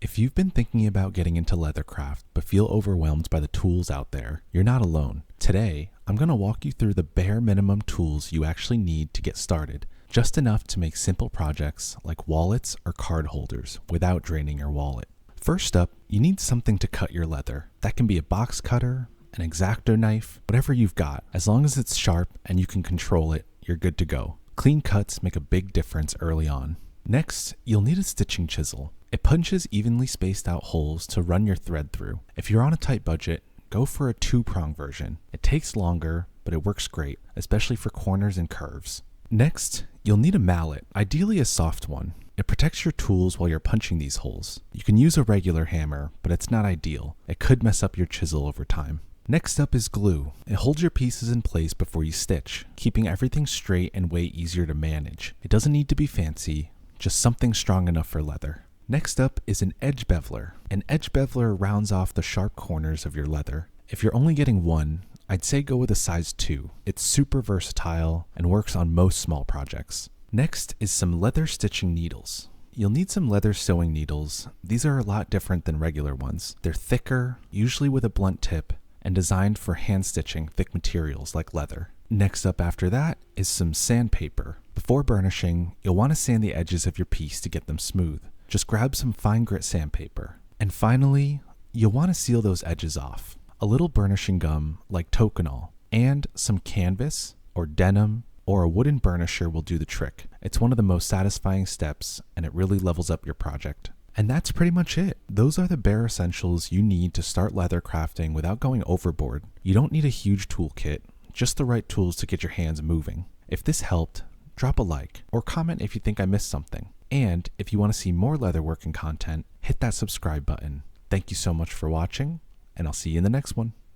If you've been thinking about getting into leathercraft but feel overwhelmed by the tools out there, you're not alone. Today, I'm going to walk you through the bare minimum tools you actually need to get started, just enough to make simple projects like wallets or card holders without draining your wallet. First up, you need something to cut your leather. That can be a box cutter, an X-Acto knife, whatever you've got. As long as it's sharp and you can control it, you're good to go. Clean cuts make a big difference early on. Next, you'll need a stitching chisel. It punches evenly spaced out holes to run your thread through. If you're on a tight budget, go for a 2-prong version. It takes longer, but it works great, especially for corners and curves. Next, you'll need a mallet, ideally a soft one. It protects your tools while you're punching these holes. You can use a regular hammer, but it's not ideal. It could mess up your chisel over time. Next up is glue. It holds your pieces in place before you stitch, keeping everything straight and way easier to manage. It doesn't need to be fancy, just something strong enough for leather. Next up is an edge beveler. An edge beveler rounds off the sharp corners of your leather. If you're only getting one, I'd say go with a size 2. It's super versatile and works on most small projects. Next is some leather stitching needles. You'll need some leather sewing needles. These are a lot different than regular ones. They're thicker, usually with a blunt tip, and designed for hand stitching thick materials like leather. Next up after that is some sandpaper. Before burnishing, you'll want to sand the edges of your piece to get them smooth. Just grab some fine grit sandpaper. And finally, you'll want to seal those edges off. A little burnishing gum like Tokonol and some canvas or denim or a wooden burnisher will do the trick. It's one of the most satisfying steps and it really levels up your project. And that's pretty much it. Those are the bare essentials you need to start leather crafting without going overboard. You don't need a huge toolkit, just the right tools to get your hands moving. If this helped, drop a like or comment if you think I missed something. And if you want to see more leatherworking content, hit that subscribe button. Thank you so much for watching, and I'll see you in the next one.